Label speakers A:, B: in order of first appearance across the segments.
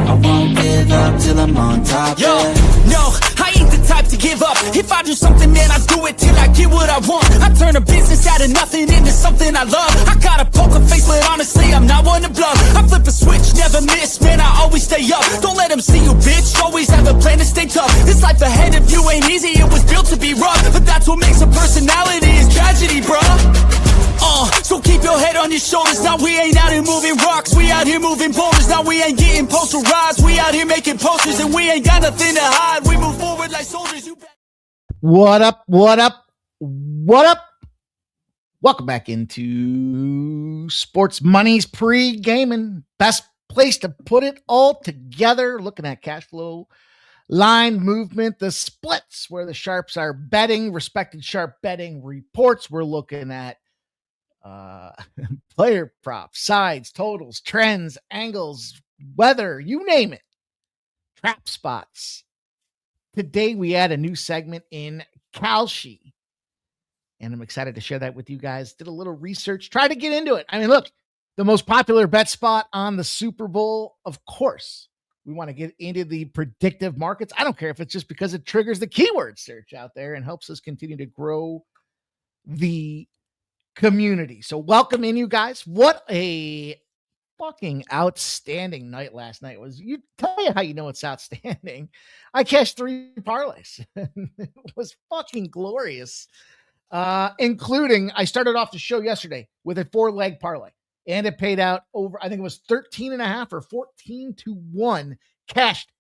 A: I won't give up till I'm on top.
B: Yo, no, I ain't the type to give up. If I do something, man, I do it till I get what I want. I turn a business out of nothing into something I love. I got a poker face, but honestly, I'm not one to bluff. I flip a switch, never miss, man, I always stay up. Don't let them see you, bitch, always have a plan to stay tough. This life ahead of you ain't easy, it was built to be rough. But that's what makes a personality, is tragedy, bruh. So keep your head on your shoulders. Now we ain't out here moving rocks, we out here moving boulders. Now we ain't getting posterized, we out here making posters. And we ain't got nothing to hide, we move forward like soldiers.
C: What up, what up, what up? Welcome back into Sports Money's Pre-Gaming. Best place to put it all together. Looking at cash flow, line movement, the splits where the sharps are betting, respected sharp betting reports. We're looking at player props, sides, totals, trends, angles, weather, you name it. Trap spots. Today we add a new segment in Kalshi, and I'm excited to share that with you guys. Did a little research, try to get into it. I mean, look, the most popular bet spot on the Super Bowl, of course. We want to get into the predictive markets. I don't care if it's just because it triggers the keyword search out there and helps us continue to grow the community. So welcome in, you guys. What a fucking outstanding night last night was. You tell you how you know it's outstanding. I cashed 3 parlays. It was fucking glorious. Including, I started off the show yesterday with a 4-leg parlay, and it paid out over, I think it was 13.5 or 14-1 cashed.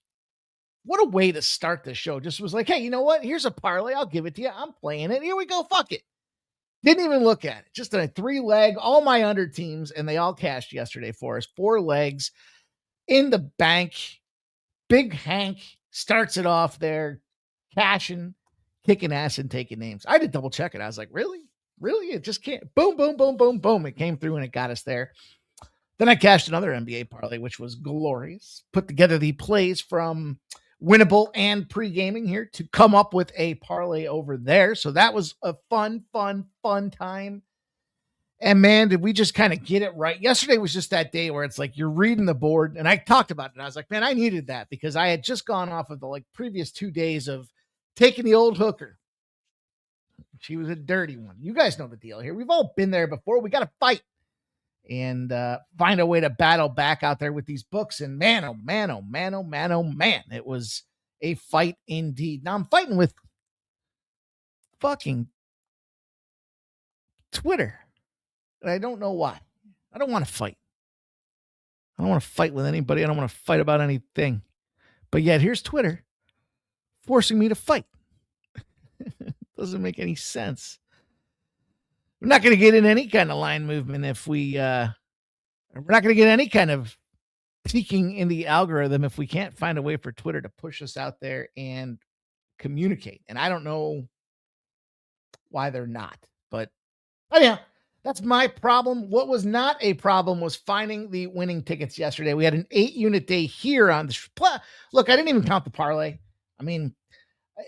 C: What a way to start the show. Just was like, hey, you know what? Here's a parlay. I'll give it to you. I'm playing it. Here we go. Fuck it. Didn't even look at it. Just a 3-leg, all my under teams, and they all cashed yesterday for us. 4 legs in the bank. Big Hank starts it off there, cashing, kicking ass, and taking names. I did double check it. I was like, really? Really? It just can't. Boom, boom, boom, boom, boom. It came through and it got us there. Then I cashed another NBA parlay, which was glorious. Put together the plays from Winnable and Pre-Gaming here to come up with a parlay over there. So that was a fun time. And man, did we just kind of get it right. Yesterday was just that day where it's like you're reading the board, and I talked about it. And I was like, man, I needed that because I had just gone off of the previous 2 days of taking the old hooker. She was a dirty one. You guys know the deal here. We've all been there before. We got to fight and find a way to battle back out there with these books. And man, oh man, oh man, oh man, oh man, it was a fight indeed. Now I'm fighting with fucking Twitter, and I don't know why. I don't want to fight. I don't want to fight with anybody. I don't want to fight about anything. But yet here's Twitter forcing me to fight. Doesn't make any sense. We're not going to get in any kind of line movement if we're not going to get any kind of peeking in the algorithm if we can't find a way for Twitter to push us out there and communicate. And I don't know why they're not, but yeah, that's my problem. What was not a problem was finding the winning tickets yesterday. We had an 8-unit day here on the look. I didn't even count the parlay. I mean,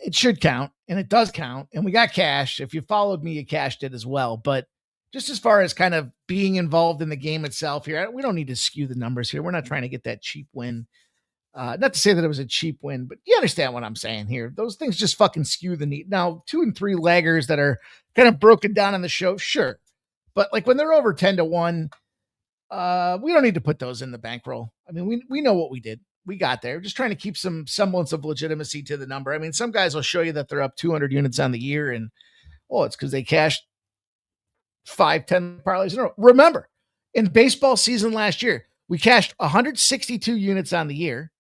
C: it should count, and it does count, and we got cash. If you followed me, you cashed it as well. But just as far as kind of being involved in the game itself here, we don't need to skew the numbers here. We're not trying to get that cheap win. Not to say that it was a cheap win, but you understand what I'm saying here. Those things just fucking skew the need. Now, 2 and 3 laggers that are kind of broken down on the show, sure. But when they're over 10-1, we don't need to put those in the bankroll. I mean, we know what we did. We got there. Just trying to keep some semblance of legitimacy to the number. I mean, some guys will show you that they're up 200 units on the year, and it's because they cashed 5-10 parlays in a row. Remember, in baseball season last year, we cashed 162 units on the year,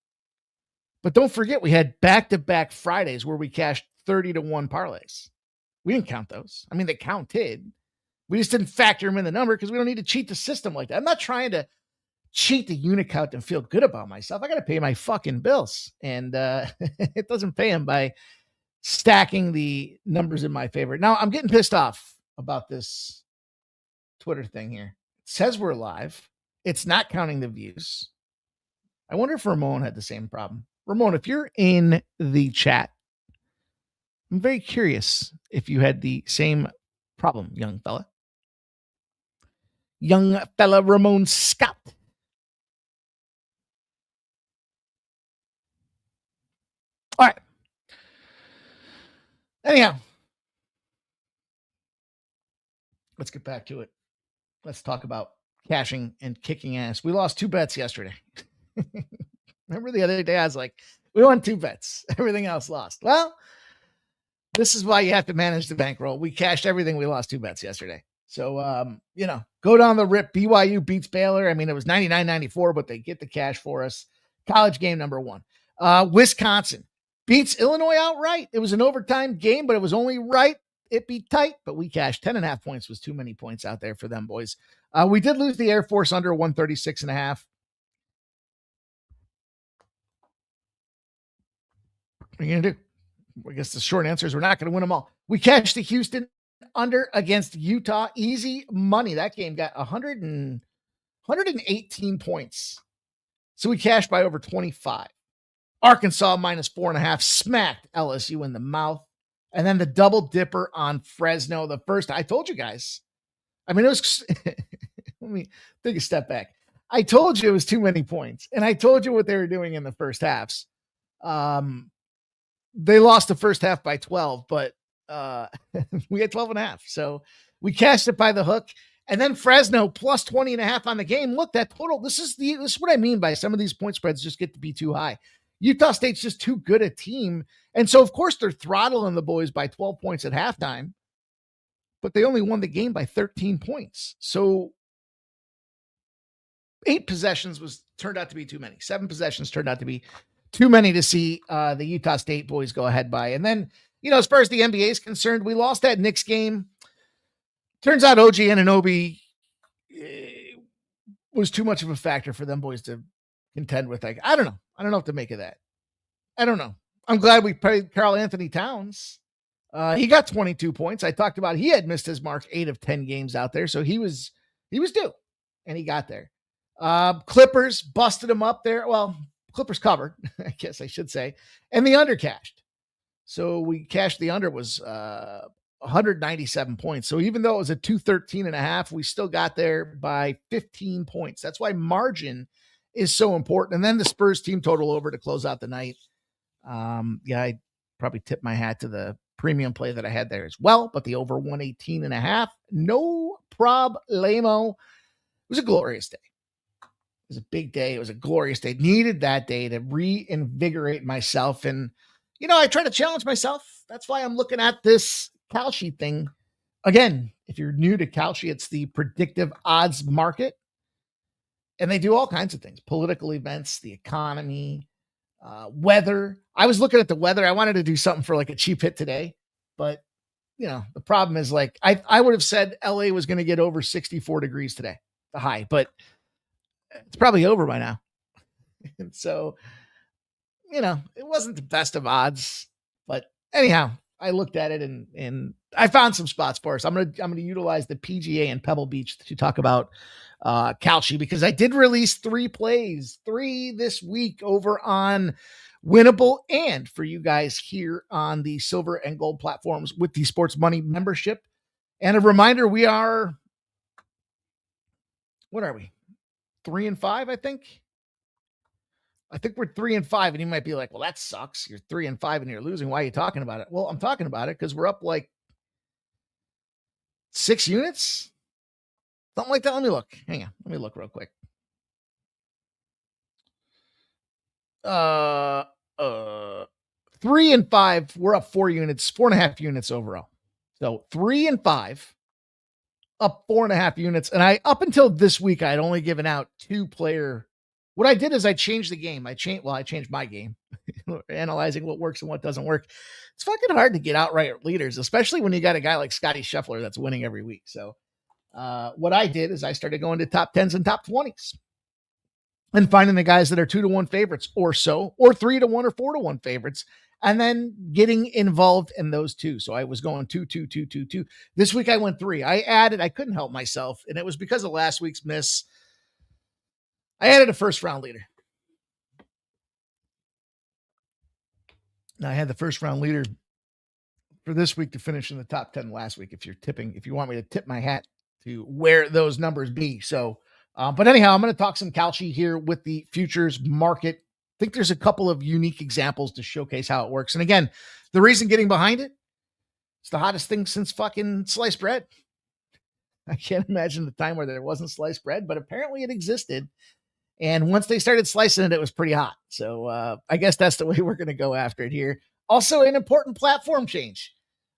C: but don't forget we had back-to-back Fridays where we cashed 30-1 parlays. We didn't count those. I mean, they counted. We just didn't factor them in the number because we don't need to cheat the system like that. I'm not trying to cheat the unit count and feel good about myself. I got to pay my fucking bills, and it doesn't pay them by stacking the numbers in my favor. Now I'm getting pissed off about this Twitter thing here. It says we're live. It's not counting the views. I wonder if Ramon had the same problem. Ramon, if you're in the chat, I'm very curious if you had the same problem, young fella. Young fella Ramon Scott. All right. Anyhow, let's get back to it. Let's talk about cashing and kicking ass. We lost 2 bets yesterday. Remember the other day I was like, we won 2 bets. Everything else lost. Well, this is why you have to manage the bankroll. We cashed everything. We lost 2 bets yesterday. So, go down the rip. BYU beats Baylor. I mean, it was 99-94, but they get the cash for us. College game number 1. Wisconsin beats Illinois outright. It was an overtime game, but it was only right. It be tight, but we cashed 10.5 points. Was too many points out there for them boys. We did lose the Air Force under 136.5. What are you going to do? I guess the short answer is we're not going to win them all. We cashed the Houston under against Utah. Easy money. That game got 118 points. So we cashed by over 25. Arkansas minus 4.5 smacked LSU in the mouth. And then the double dipper on Fresno. The first, I told you guys. I mean, it was, let me take a step back. I told you it was too many points. And I told you what they were doing in the first halves. They lost the first half by 12, but we had 12.5. So we cashed it by the hook. And then Fresno plus 20.5 on the game. Look, that total, this is what I mean by some of these point spreads just get to be too high. Utah State's just too good a team. And so, of course, they're throttling the boys by 12 points at halftime, but they only won the game by 13 points. So 8 possessions turned out to be too many. 7 possessions turned out to be too many to see the Utah State boys go ahead by. And then, as far as the NBA is concerned, we lost that Knicks game. Turns out OG Anunoby was too much of a factor for them boys to contend with. Like, I don't know. I don't know what to make of that. I don't know. I'm glad we played Karl Anthony Towns. He got 22 points. I talked about he had missed his mark 8 of 10 games out there. So he was due, and he got there. Clippers busted him up there. Well, Clippers covered, I guess I should say. And the under cashed. So we cashed the under was 197 points. So even though it was a 213.5, we still got there by 15 points. That's why margin is so important. And then the Spurs team total over to close out the night. I probably tipped my hat to the premium play that I had there as well, but the over 118.5, no problemo. It was a glorious day. It was a big day. It was a glorious day. Needed that day to reinvigorate myself. And, I try to challenge myself. That's why I'm looking at this Kalshi thing. Again, if you're new to Kalshi, it's the predictive odds market. And they do all kinds of things, political events, the economy, weather. I was looking at the weather. I wanted to do something for like a cheap hit today, but the problem is like, I would have said LA was going to get over 64 degrees today, the high, but it's probably over by now. And so, it wasn't the best of odds, but anyhow, I looked at it and I found some spots for us. I'm going to utilize the PGA and Pebble Beach to talk about Kalshi, because I did release 3 plays, 3 this week over on Winnable and for you guys here on the silver and gold platforms with the Sports Money membership. And a reminder, we are, what are we? 3-5, I think. I think we're 3-5, and you might be like, well, that sucks. You're 3-5 and you're losing. Why are you talking about it? Well, I'm talking about it because we're up like 6 units. Something like that. Let me look. Hang on. Let me look real quick. 3-5. We're up 4 units, 4.5 units overall. So 3-5, up 4.5 units. And up until this week, I'd only given out 2-player. What I did is I changed the game. I changed my game, analyzing what works and what doesn't work. It's fucking hard to get outright leaders, especially when you got a guy like Scotty Scheffler that's winning every week. So what I did is I started going to top 10s and top 20s and finding the guys that are 2-1 favorites or so, or 3-1 or 4-1 favorites, and then getting involved in those two. So I was going 2, 2, 2, 2, 2. This week I went 3. I couldn't help myself. And it was because of last week's miss. I added a first round leader. Now I had the first round leader for this week to finish in the top 10 last week. If you want me to tip my hat to where those numbers be. So, but anyhow, I'm going to talk some Kalshi here with the futures market think there's a couple of unique examples to showcase how it works. And again, the reason getting behind it, it's the hottest thing since fucking sliced bread. I can't imagine the time where there wasn't sliced bread, but apparently it existed. And once they started slicing it, it was pretty hot. So I guess that's the way we're going to go after it here. Also, an important platform change.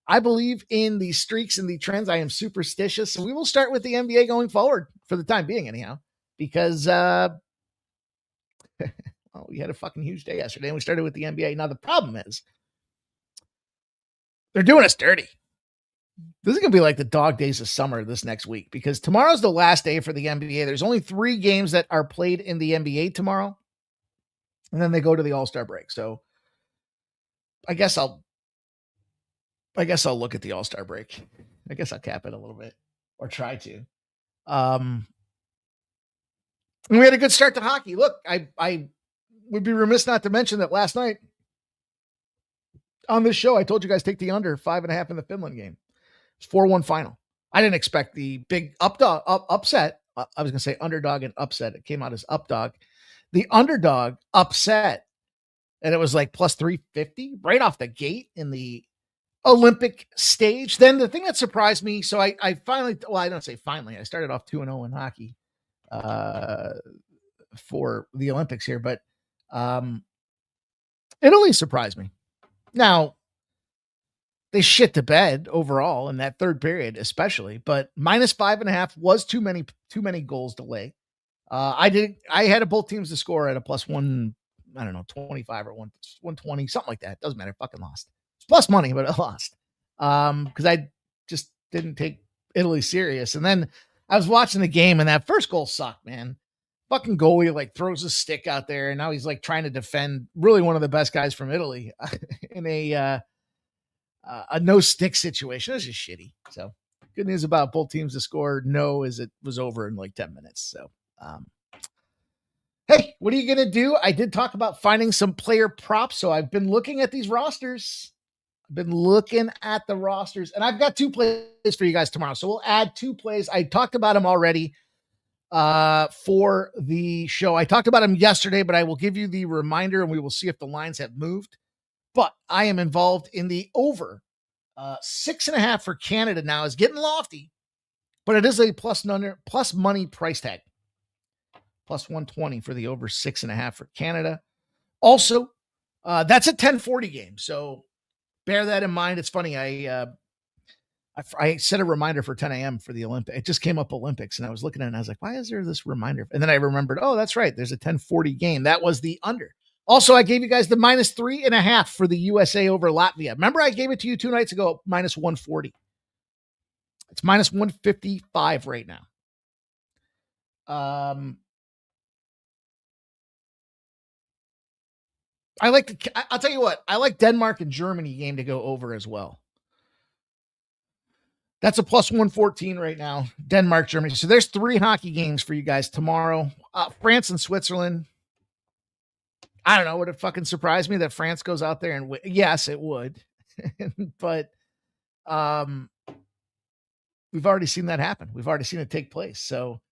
C: I believe in the streaks and the trends. I am superstitious. So we will start with the NBA going forward for the time being, anyhow, because we had a fucking huge day yesterday and we started with the NBA. Now, the problem is they're doing us dirty. This is going to be like the dog days of summer this next week because tomorrow's the last day for the NBA. There's only 3 games that are played in the NBA tomorrow, and then they go to the All-Star break. So I guess I'll look at the All-Star break. I guess I'll cap it a little bit or try to. And we had a good start to hockey. Look, I would be remiss not to mention that last night on this show, I told you guys take the under 5.5 in the Finland game. 4-1 final. I didn't expect the big upset. I was going to say underdog and upset. It came out as updog. The underdog upset, and it was like plus 350 right off the gate in the Olympic stage. Then the thing that surprised me, so I finally, well, I don't say finally, I started off 2-0 in hockey for the Olympics here, but Italy surprised me. Now, they shit to bed overall in that third period, especially, but minus 5.5 was too many goals to lay. I had both teams to score at a plus 1, I don't know, 25 or 120, something like that. Doesn't matter. Fucking lost. It's plus money, but I lost. Cause I just didn't take Italy serious. And then I was watching the game and that first goal sucked, man. Fucking goalie like throws a stick out there. And now he's like trying to defend really one of the best guys from Italy in a no stick situation. It's just shitty. So good news about both teams to score no is it was over in like 10 minutes. So, hey, what are you going to do? I did talk about finding some player props. So I've been looking at these rosters. I've been looking at the rosters and I've got 2 plays for you guys tomorrow. So we'll add 2 plays. I talked about them already for the show. I talked about them yesterday, but I will give you the reminder and we will see if the lines have moved. But I am involved in the over 6.5 for Canada now. Is getting lofty, but it is a plus money price tag. Plus 120 for the over 6.5 for Canada. Also, that's a 10:40 game. So bear that in mind. It's funny. I set a reminder for 10 a.m. for the Olympics. It just came up Olympics and I was looking at it and I was like, why is there this reminder? And then I remembered, oh, that's right. There's a 10:40 game. That was the under. Also, I gave you guys the minus 3.5 for the USA over Latvia. Remember, I gave it to you 2 nights ago, minus 140. It's minus 155 right now. I'll tell you what, I like Denmark and Germany game to go over as well. That's a plus 114 right now. Denmark, Germany. So there's 3 hockey games for you guys tomorrow. France and Switzerland. I don't know. Would it fucking surprise me that France goes out there and win? Yes, it would. But we've already seen that happen. We've already seen it take place. So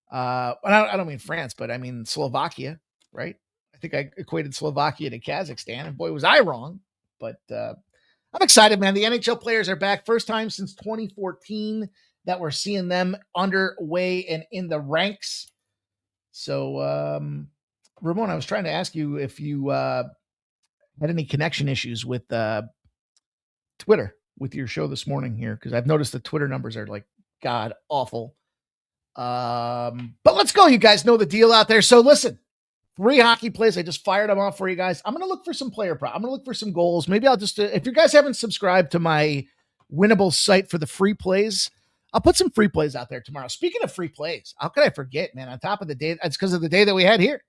C: I don't mean France, but I mean Slovakia, right? I think I equated Slovakia to Kazakhstan, and boy, was I wrong. But I'm excited, man. The NHL players are back. First time since 2014 that we're seeing them underway and in the ranks. So, Ramon, I was trying to ask you if you had any connection issues with Twitter with your show this morning here, because I've noticed the Twitter numbers are like god awful. But let's go. You guys know the deal out there. So listen, 3 hockey plays. I just fired them off for you guys. I'm going to look for some player prop. I'm going to look for some goals. Maybe I'll just, if you guys haven't subscribed to my winnable site for the free plays, I'll put some free plays out there tomorrow. Speaking of free plays, how could I forget, man? On top of the day, it's because of the day that we had here.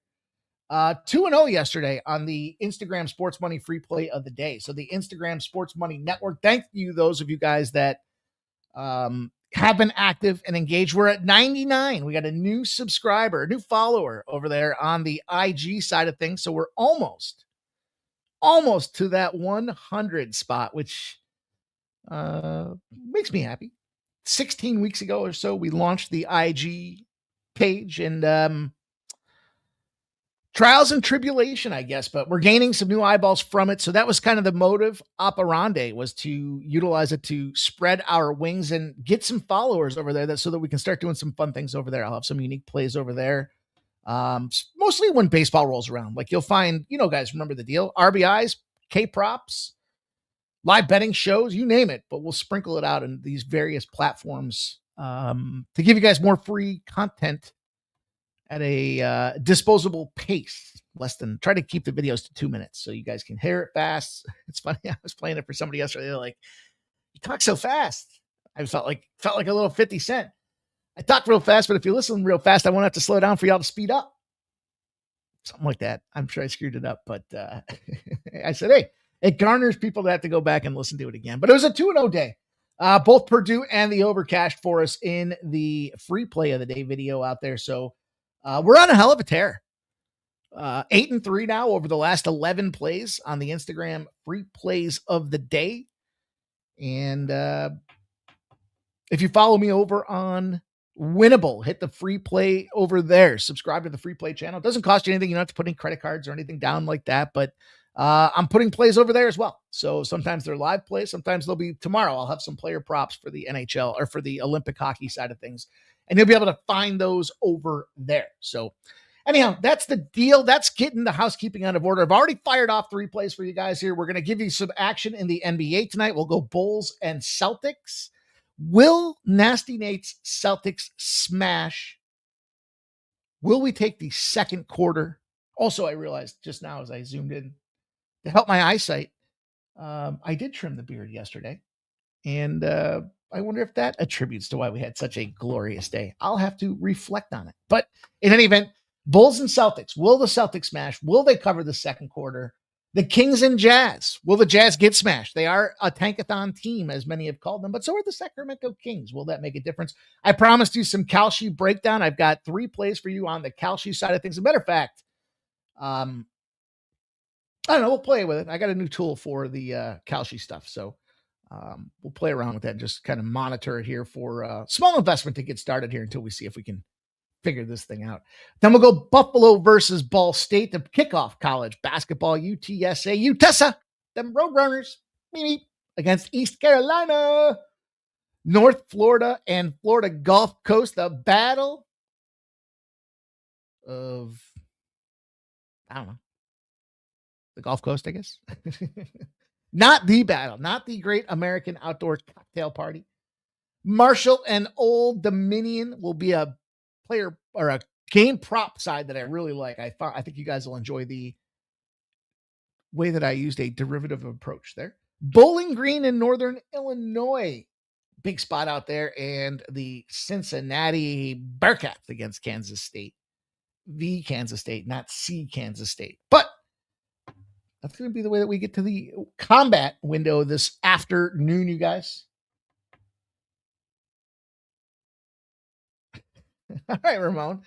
C: 2-0 yesterday on the Instagram Sports Money free play of the day. So the Instagram Sports Money Network. Thank you, those of you guys that have been active and engaged. We're at 99. We got a new subscriber, a new follower over there on the IG side of things. So we're almost to that 100 spot, which makes me happy. 16 weeks ago or so, we launched the IG page and trials and tribulation, I guess, but we're gaining some new eyeballs from it. So that was kind of the motive operandi, was to utilize it to spread our wings and get some followers over there, so that we can start doing some fun things over there. I'll have some unique plays over there. Mostly when baseball rolls around, like you'll find, guys, remember the deal, RBIs, K props, live betting shows, you name it, but we'll sprinkle it out in these various platforms, to give you guys more free content at a disposable pace, try to keep the videos to 2 minutes so you guys can hear it fast. It's funny. I was playing it for somebody yesterday. They're like, you talk so fast. I felt like a little 50 Cent. I talk real fast, but if you listen real fast, I won't have to slow down for y'all to speed up. Something like that. I'm sure I screwed it up, but I said, hey, it garners people to have to go back and listen to it again. But it was a 2-0 day. Both Purdue and the over cashed for us in the free play of the day video out there. So we're on a hell of a tear. 8-3 now over the last 11 plays on the Instagram free plays of the day. And if you follow me over on Winnable, hit the free play over there. Subscribe to the free play channel. It doesn't cost you anything. You don't have to put in credit cards or anything down like that. But I'm putting plays over there as well. So sometimes they're live plays. Sometimes they'll be tomorrow. I'll have some player props for the NHL or for the Olympic hockey side of things. And you'll be able to find those over there. So anyhow, that's the deal. That's getting the housekeeping out of order. I've already fired off 3 plays for you guys here. We're going to give you some action in the NBA tonight. We'll go Bulls and Celtics. Will Nasty Nate's Celtics smash? Will we take the second quarter? Also, I realized just now as I zoomed in to help my eyesight, I did trim the beard yesterday. And I wonder if that attributes to why we had such a glorious day. I'll have to reflect on it. But in any event, Bulls and Celtics. Will the Celtics smash? Will they cover the second quarter? The Kings and Jazz. Will the Jazz get smashed? They are a tankathon team, as many have called them, but so are the Sacramento Kings. Will that make a difference? I promised you some Kalshi breakdown. I've got 3 plays for you on the Kalshi side of things. As a matter of fact, I don't know. We'll play with it. I got a new tool for the Kalshi stuff. So we'll play around with that and just kind of monitor it here for a small investment to get started here until we see if we can figure this thing out. Then we'll go Buffalo versus Ball State to kick off college basketball. UTSA, UTESA, them Roadrunners, against East Carolina. North Florida and Florida Gulf Coast, the battle of, I don't know, the Gulf Coast, I guess. Not the battle, not the great American outdoor cocktail party. Marshall and Old Dominion will be a player or a game prop side that I really like. I think you guys will enjoy the way that I used a derivative approach there. Bowling Green in Northern Illinois, big spot out there, and the Cincinnati Bearcats against Kansas State. The Kansas State, not C Kansas State. But that's going to be the way that we get to the combat window this afternoon, you guys. All right, Ramon.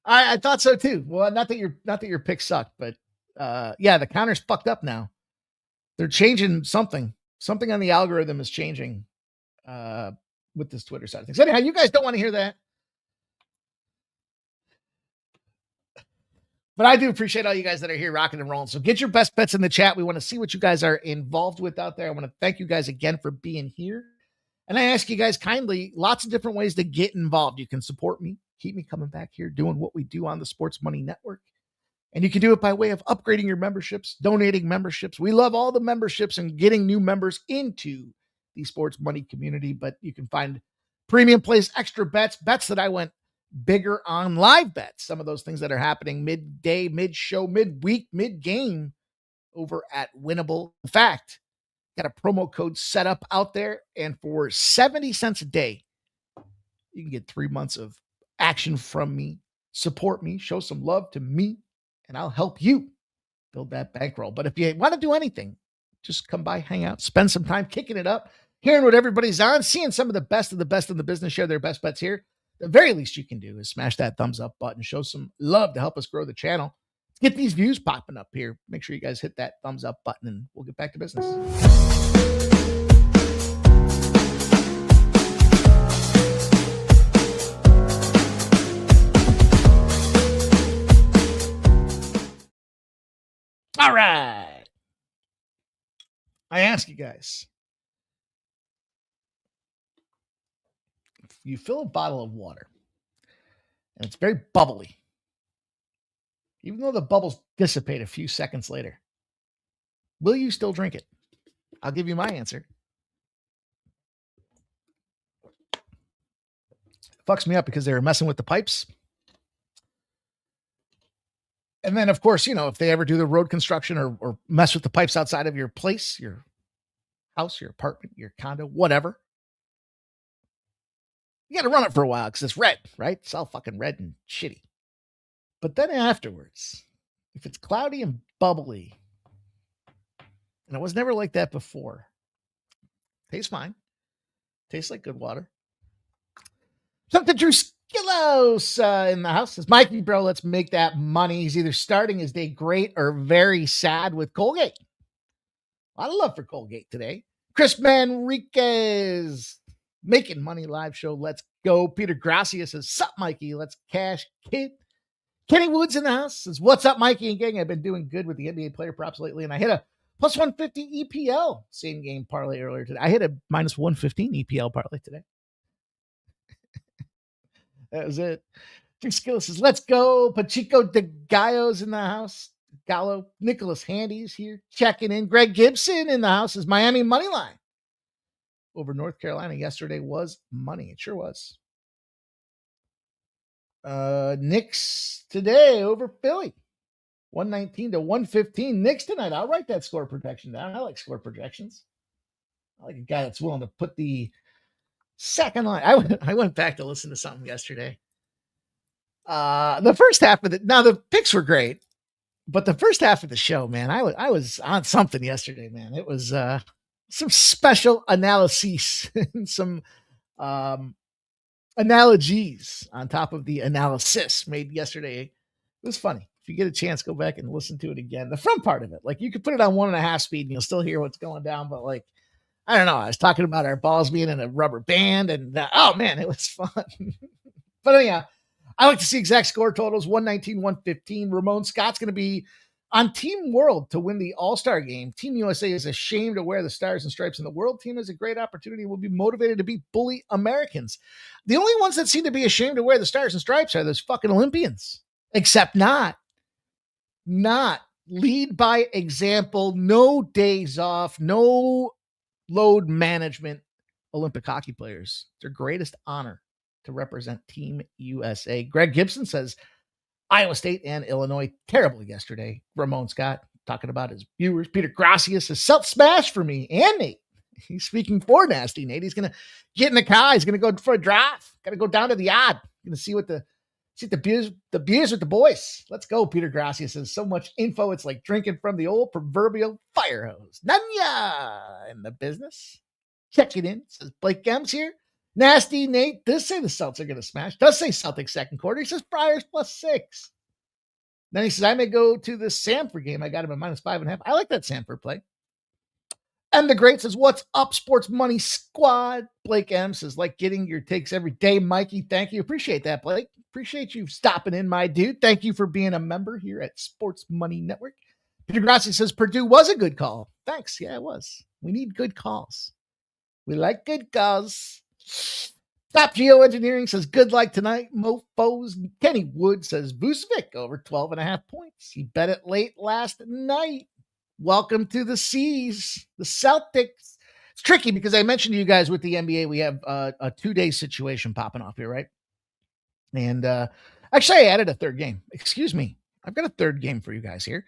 C: I thought so too. Well, not that your pick sucked, but yeah, the counter's fucked up now. They're changing something. Something on the algorithm is changing with this Twitter side of things. Anyhow, you guys don't want to hear that. But I do appreciate all you guys that are here rocking and rolling. So get your best bets in the chat. We want to see what you guys are involved with out there. I want to thank you guys again for being here. And I ask you guys kindly, lots of different ways to get involved. You can support me, keep me coming back here, doing what we do on the Sports Money Network. And you can do it by way of upgrading your memberships, donating memberships. We love all the memberships and getting new members into the Sports Money community. But you can find premium plays, extra bets that I went bigger on, live bets, some of those things that are happening midday, mid-show, midweek, mid-game over at Winnable. In fact, got a promo code set up out there, and for 70 cents a day, you can get 3 months of action from me, support me, show some love to me, and I'll help you build that bankroll. But if you want to do anything, just come by, hang out, spend some time kicking it up, hearing what everybody's on, seeing some of the best in the business share their best bets here. The very least you can do is smash that thumbs up button, show some love to help us grow the channel. Let's get these views popping up here. Make sure you guys hit that thumbs up button and we'll get back to business. All right. I ask you guys, if you fill a bottle of water and it's very bubbly, even though the bubbles dissipate a few seconds later, will you still drink it? I'll give you my answer. Fucks me up because they were messing with the pipes. And then, of course, if they ever do the road construction or mess with the pipes outside of your place, your house, your apartment, your condo, whatever, you got to run it for a while because it's red, right? It's all fucking red and shitty. But then afterwards, if it's cloudy and bubbly, and it was never like that before, tastes fine. Tastes like good water. Something Drew Skillos in the house says, Mikey, bro, let's make that money. He's either starting his day great or very sad with Colgate. A lot of love for Colgate today. Chris Manriquez, Making Money live show. Let's go. Peter Gracia says, sup, Mikey? Let's cash kid. Kenny Woods in the house says, what's up, Mikey and gang? I've been doing good with the NBA player props lately, and I hit a plus 150 EPL same game parlay earlier today. I hit a minus 115 EPL parlay today. That was it. Drew Skills says, let's go. Pachico de Gallo's in the house. Gallo. Nicholas Handy's here checking in. Greg Gibson in the house is Miami money line over North Carolina yesterday was money. It sure was. Knicks today over Philly. 119 to 115. Knicks tonight. I'll write that score projection down. I like score projections. I like a guy that's willing to put the second line. I went back to listen to something yesterday. The first half of now the picks were great, but the first half of the show, man, I was on something yesterday, man. It was some special analyses and some analogies on top of the analysis made yesterday. It was funny. If you get a chance, go back and listen to it again. The front part of it, like you could put it on 1.5 speed and you'll still hear what's going down, but like, I don't know. I was talking about our balls being in a rubber band and oh man, it was fun. But anyhow, I like to see exact score totals 119, 115. Ramon Scott's going to be on Team World to win the All-Star game. Team USA is ashamed to wear the stars and stripes, and the world team has a great opportunity and will be motivated to beat bully Americans. The only ones that seem to be ashamed to wear the stars and stripes are those fucking Olympians, except not lead by example, no days off, no load management Olympic hockey players. It's their greatest honor to represent Team USA. Greg Gibson says Iowa State and Illinois terrible yesterday. Ramon Scott talking about his viewers. Peter Gracia says Celt smash for me and Nate. He's speaking for Nasty Nate. He's going to get in the car. He's going to go for a drive. Got to go down to the yard. Going to see what the beers with the boys. Let's go. Peter Gracia says so much info. It's like drinking from the old proverbial fire hose. Nanya in the business. Check it in. Says Blake Gems here. Nasty Nate does say the Celtics are going to smash. Does say Celtics second quarter. He says Friars +6. Then he says, I may go to the Samford game. I got him at -5.5. I like that Samford play. And the Great says, what's up, Sports Money Squad? Blake M says, like getting your takes every day, Mikey. Thank you. Appreciate that, Blake. Appreciate you stopping in, my dude. Thank you for being a member here at Sports Money Network. Peter Grassi says, Purdue was a good call. Thanks. Yeah, it was. We need good calls. We like good calls. Top Geoengineering says, good like tonight, mofos. Kenny Wood says, Vucevic over 12.5 points. He bet it late last night. Welcome to the C's, the Celtics. It's tricky because I mentioned to you guys with the NBA, we have a 2-day situation popping off here, right? And actually, I added a third game. Excuse me. I've got a third game for you guys here.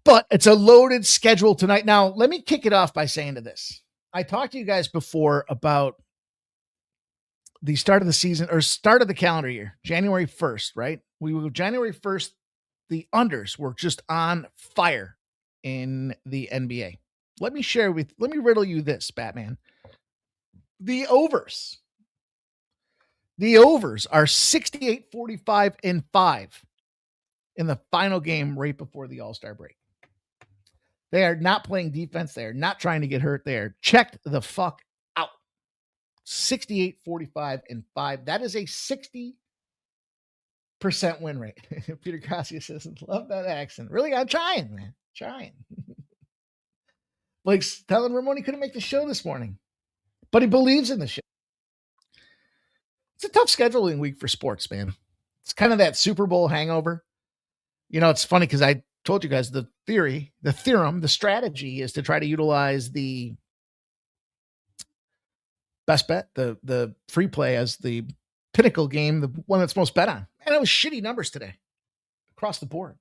C: But it's a loaded schedule tonight. Now, let me kick it off by saying to this. I talked to you guys before about the start of the season or start of the calendar year, January 1st, right? We were January 1st. The unders were just on fire in the NBA. Let me riddle you this, Batman. The overs are 68, 45, and 5 in the final game right before the All-Star break. They are not playing defense. They are not trying to get hurt. They are checked the fuck out. 68, 45, and 5. That is a 60 win rate. Peter Gracia says, love that accent. Really, I'm trying, man. Trying. Blake's telling Ramon he couldn't make the show this morning, but he believes in the show. It's a tough scheduling week for sports, man. It's kind of that Super Bowl hangover. You know, it's funny because I told you guys the theorem, the strategy is to try to utilize the best bet, the free play as the pinnacle game, the one that's most bet on. And it was shitty numbers today across the board.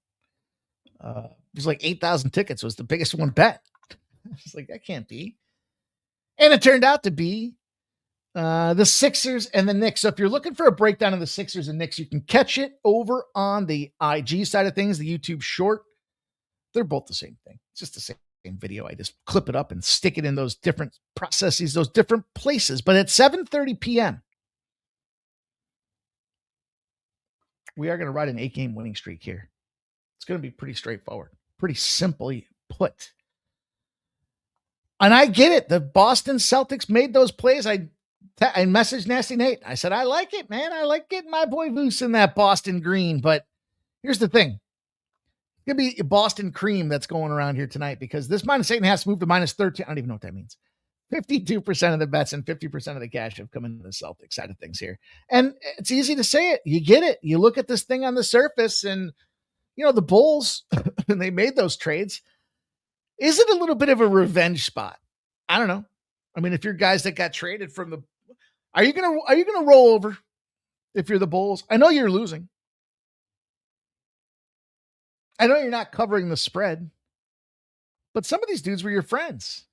C: It was like 8,000 tickets was the biggest one bet. I was like, that can't be. And it turned out to be the Sixers and the Knicks. So if you're looking for a breakdown of the Sixers and Knicks, you can catch it over on the IG side of things, the YouTube short. They're both the same thing. It's just the same video. I just clip it up and stick it in those different processes, those different places. But at 7:30 p.m., we are going to ride an 8-game winning streak here. It's going to be pretty straightforward, pretty simply put. And I get it. The Boston Celtics made those plays. I messaged Nasty Nate. I said, I like it, man. I like getting my boy loose in that Boston green. But here's the thing. It's going to be Boston cream that's going around here tonight because this -8.5 has moved to -13. I don't even know what that means. 52% of the bets and 50% of the cash have come into the Celtics side of things here. And it's easy to say it. You get it. You look at this thing on the surface and, you know, the Bulls, and they made those trades. Is it a little bit of a revenge spot? I don't know. I mean, if you're guys that got traded from the, are you gonna roll over if you're the Bulls? I know you're losing. I know you're not covering the spread, but some of these dudes were your friends.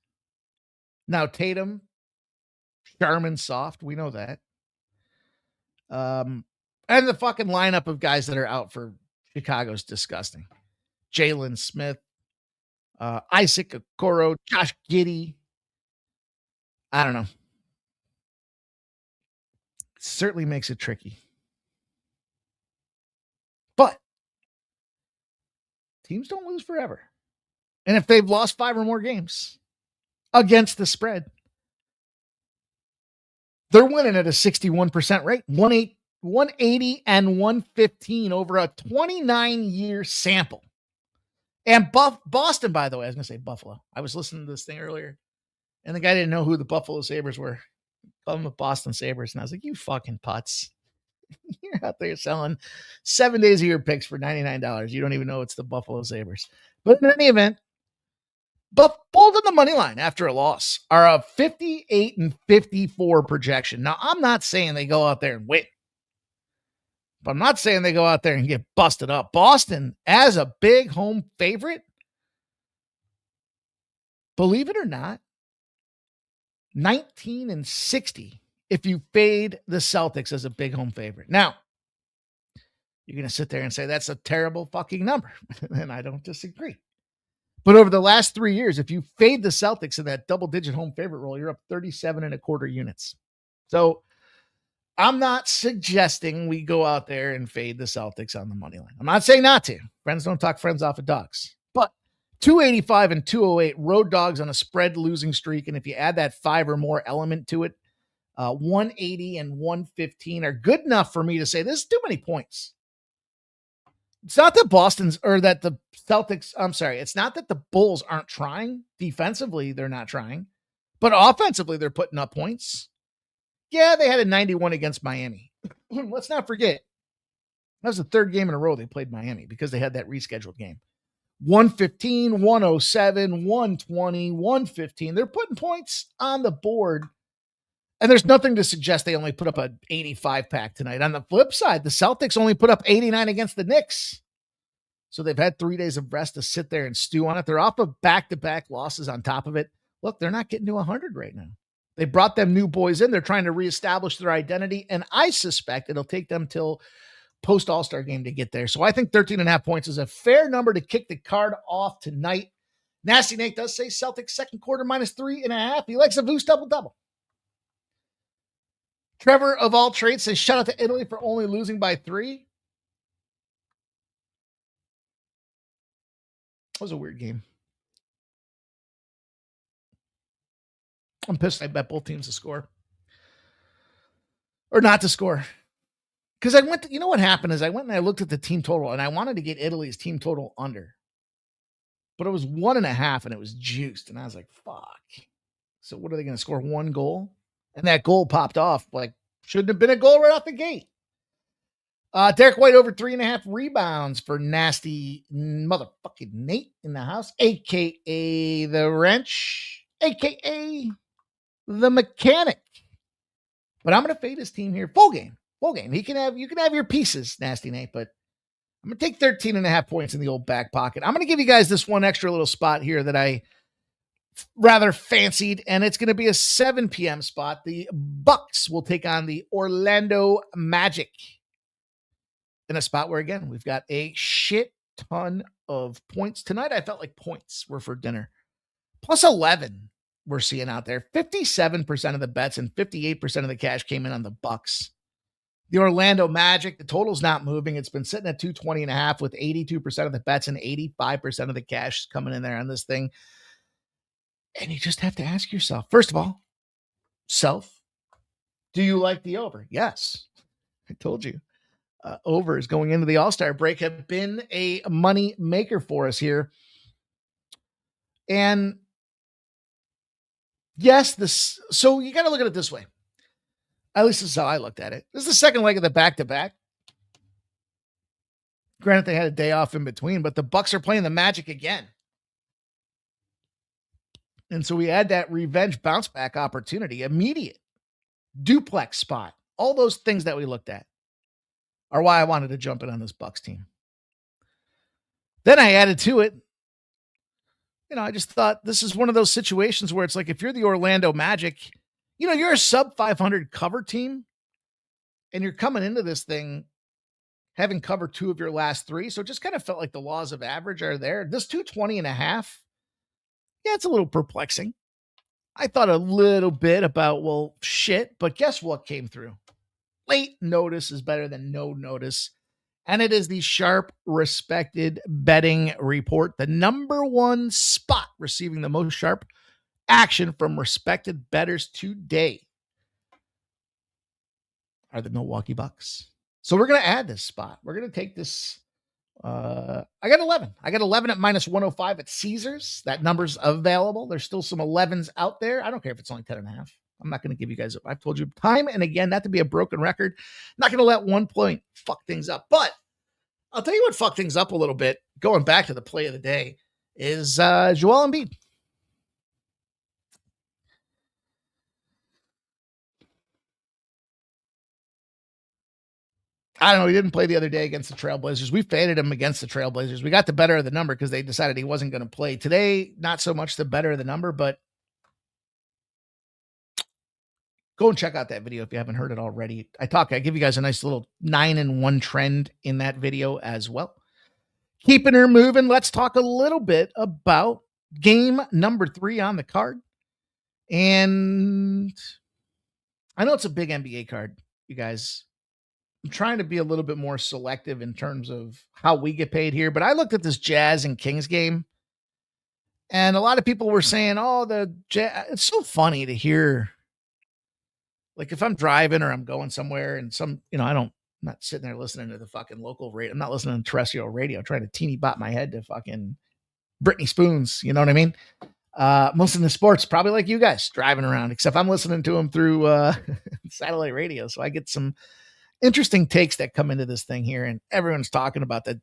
C: Now Tatum, Sharman, soft. We know that. And the fucking lineup of guys that are out for Chicago's disgusting. Jalen Smith, Isaac Okoro, Josh Giddey. I don't know. Certainly makes it tricky. But teams don't lose forever. And if they've lost 5 or more games against the spread, they're winning at a 61% rate, 180 and 115 over a 29-year sample. And Boston, by the way, I was going to say Buffalo. I was listening to this thing earlier, and the guy didn't know who the Buffalo Sabres were. Called them the Boston Sabres. And I was like, you fucking putz. You're out there selling 7 days a year picks for $99. You don't even know it's the Buffalo Sabres. But in any event, Bulls on the money line after a loss are a 58 and 54 projection. Now, I'm not saying they go out there and win, but I'm not saying they go out there and get busted up. Boston, as a big home favorite, believe it or not, 19 and 60 if you fade the Celtics as a big home favorite. Now, you're going to sit there and say that's a terrible fucking number, and I don't disagree. But over the last 3 years, if you fade the Celtics in that double-digit home favorite role, you're up 37.25 units. So I'm not suggesting we go out there and fade the Celtics on the money line. I'm not saying not to. Friends don't talk friends off of dogs. But 285 and 208 road dogs on a spread losing streak. And if you add that 5 or more element to it, 180 and 115 are good enough for me to say this is too many points. It's not that the Celtics, I'm sorry. It's not that the Bulls aren't trying. Defensively, they're not trying. But offensively, they're putting up points. Yeah, they had a 91 against Miami. Let's not forget, that was the 3rd game in a row they played Miami because they had that rescheduled game. 115, 107, 120, 115. They're putting points on the board. And there's nothing to suggest they only put up an 85 pack tonight. On the flip side, the Celtics only put up 89 against the Knicks. So they've had 3 days of rest to sit there and stew on it. They're off of back-to-back losses on top of it. Look, they're not getting to 100 right now. They brought them new boys in. They're trying to reestablish their identity. And I suspect it'll take them till post-All-Star game to get there. So I think 13.5 points is a fair number to kick the card off tonight. Nasty Nate does say Celtics second quarter -3.5. He likes a boost double-double. Trevor of all trades says shout out to Italy for only losing by 3. That was a weird game. I'm pissed I bet both teams to score. Or not to score. Because I went to, you know what happened is I went and I looked at the team total and I wanted to get Italy's team total under. But it was 1.5 and it was juiced. And I was like, fuck. So what are they going to score? 1 goal? And that goal popped off. Like, shouldn't have been a goal right off the gate. Derek White over 3.5 rebounds for nasty motherfucking Nate in the house, a.k.a. the wrench, a.k.a. the mechanic. But I'm going to fade his team here. Full game. You can have your pieces, nasty Nate, but I'm going to take 13.5 points in the old back pocket. I'm going to give you guys this one extra little spot here that I rather fancied, and it's going to be a 7 p.m. spot. The Bucks will take on the Orlando Magic in a spot where, again, we've got a shit ton of points. Tonight, I felt like points were for dinner. Plus 11 we're seeing out there. 57% of the bets and 58% of the cash came in on the Bucks. The Orlando Magic, the total's not moving. It's been sitting at 220.5 with 82% of the bets and 85% of the cash coming in there on this thing. And you just have to ask yourself, first of all, do you like the over? Yes. I told you. Overs going into the All-Star break have been a money maker for us here. And yes, so you got to look at it this way. At least this is how I looked at it. This is the second leg of the back-to-back. Granted, they had a day off in between, but the Bucks are playing the Magic again. And so we had that revenge bounce back opportunity, immediate duplex spot. All those things that we looked at are why I wanted to jump in on this Bucks team. Then I added to it, I just thought this is one of those situations where it's like, if you're the Orlando Magic, you're a sub 500 cover team and you're coming into this thing having covered 2 of your last 3. So it just kind of felt like the laws of average are there. This 220.5, yeah, it's a little perplexing. I thought a little bit about, well, shit, but guess what came through? Late notice is better than no notice. And it is the Sharp Respected Betting Report, the number 1 spot receiving the most sharp action from respected bettors today are the Milwaukee Bucks. So we're going to add this spot. We're going to take this. I got 11. I got 11 at minus 105 at Caesars. That number's available. There's still some 11s out there. I don't care if it's only 10.5. I'm not going to give you guys, I've told you time and again, not to be a broken record. Not going to let 1 point fuck things up. But I'll tell you what fucked things up a little bit, going back to the play of the day, is Joel Embiid. I don't know. He didn't play the other day against the Trailblazers. We faded him against the Trailblazers. We got the better of the number because they decided he wasn't going to play. Today, not so much the better of the number, but go and check out that video if you haven't heard it already. I give you guys a nice little 9-1 trend in that video as well. Keeping her moving, let's talk a little bit about game number 3 on the card. And I know it's a big NBA card, you guys. I'm trying to be a little bit more selective in terms of how we get paid here, but I looked at this Jazz and Kings game, and a lot of people were saying, oh, the Jazz, it's so funny to hear. Like if I'm driving or I'm going somewhere and I'm not sitting there listening to the fucking local radio. I'm not listening to terrestrial radio, trying to teeny bop my head to fucking Britney Spoons. You know what I mean? I'm listening to sports, probably like you guys driving around, except I'm listening to them through satellite radio. So I get some interesting takes that come into this thing here. And everyone's talking about that.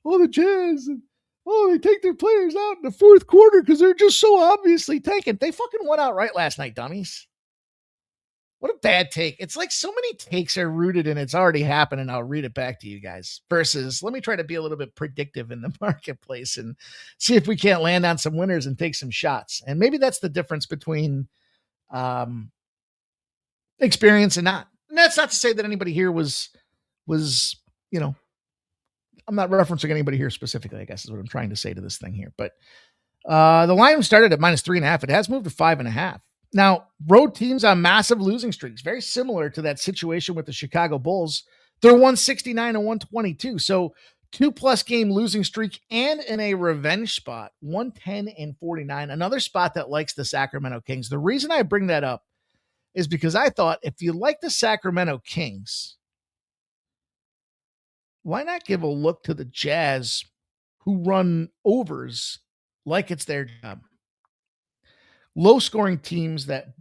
C: Oh, the Jazz. Oh, they take their players out in the 4th quarter because they're just so obviously tanking. They fucking went out right last night, dummies. What a bad take. It's like so many takes are rooted in it's already happened and I'll read it back to you guys versus let me try to be a little bit predictive in the marketplace and see if we can't land on some winners and take some shots. And maybe that's the difference between experience and not. And that's not to say that anybody here was, I'm not referencing anybody here specifically, I guess is what I'm trying to say to this thing here. But the line started at minus 3.5. It has moved to 5.5. Now, road teams on massive losing streaks, very similar to that situation with the Chicago Bulls. They're 169 and 122. So 2+ game losing streak and in a revenge spot, 110 and 49. Another spot that likes the Sacramento Kings. The reason I bring that up is because I thought if you like the Sacramento Kings, why not give a look to the Jazz who run overs like it's their job? Low scoring teams that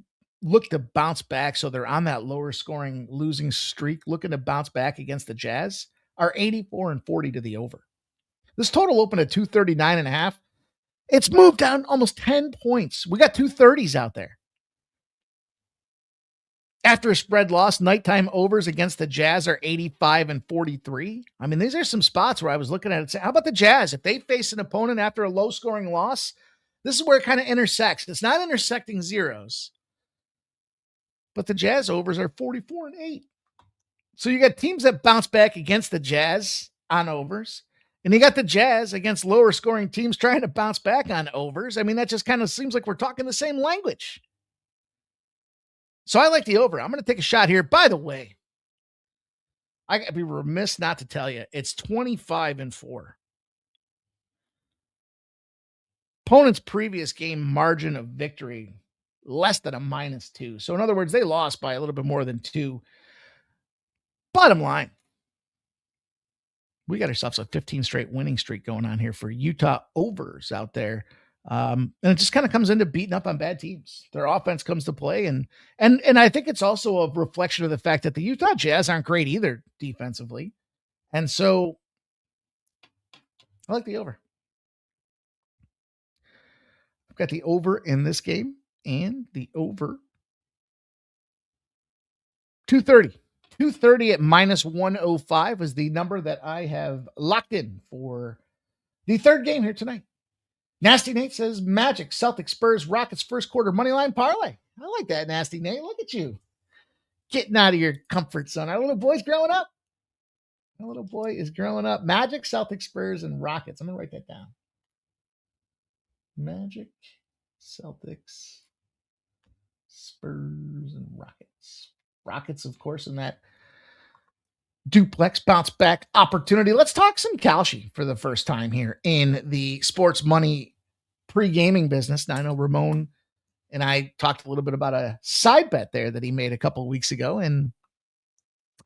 C: look to bounce back, so they're on that lower scoring losing streak, looking to bounce back against the Jazz, are 84-40 to the over. This total opened at 239.5. It's moved down almost 10 points. We got 230s out there. After a spread loss, nighttime overs against the Jazz are 85-43. I mean, these are some spots where I was looking at it and saying, how about the Jazz? If they face an opponent after a low-scoring loss, this is where it kind of intersects. It's not intersecting zeros, but the Jazz overs are 44-8. So you got teams that bounce back against the Jazz on overs, and you got the Jazz against lower-scoring teams trying to bounce back on overs. I mean, that just kind of seems like we're talking the same language. So I like the over. I'm going to take a shot here. By the way, I'd be remiss not to tell you, it's 25-4. Opponent's previous game margin of victory, less than a -2. So in other words, they lost by a little bit more than 2. Bottom line, we got ourselves a 15 straight winning streak going on here for Utah overs out there. And it just kind of comes into beating up on bad teams. Their offense comes to play. And I think it's also a reflection of the fact that the Utah Jazz aren't great either defensively. And so I like the over. I've got the over in this game and the over 230. 230 at -105 is the number that I have locked in for the third game here tonight. Nasty Nate says Magic, Celtics, Spurs, Rockets first quarter money line parlay. I like that, Nasty Nate. Look at you getting out of your comfort zone. Our little boy's growing up. My little boy is growing up. Magic, Celtics, Spurs, and Rockets. I'm going to write that down. Magic, Celtics, Spurs, and Rockets. Rockets, of course, in that duplex bounce back opportunity. Let's talk some Kalshi for the first time here in the sports money pre-gaming business. Now, I know Ramon and I talked a little bit about a side bet there that he made a couple of weeks ago, and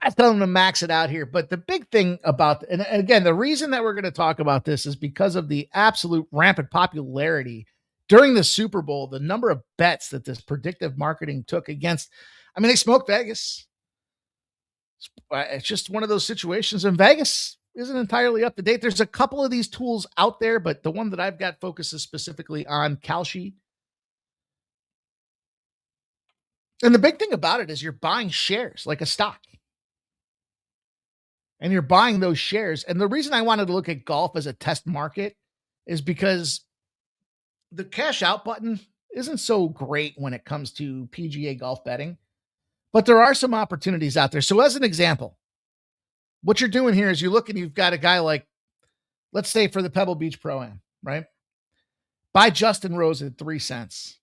C: I told him to max it out here. But the big thing about, and again, the reason that we're going to talk about this is because of the absolute rampant popularity during the Super Bowl, the number of bets that this predictive marketing took against, I mean, they smoked Vegas. It's just one of those situations, and Vegas isn't entirely up to date. There's a couple of these tools out there, but the one that I've got focuses specifically on Kalshi. And the big thing about it is you're buying shares like a stock. And you're buying those shares. And the reason I wanted to look at golf as a test market is because the cash out button isn't so great when it comes to PGA golf betting. But there are some opportunities out there. So as an example, what you're doing here is you look and you've got a guy like, let's say for the Pebble Beach Pro-Am, right? Buy Justin Rose at 3 cents.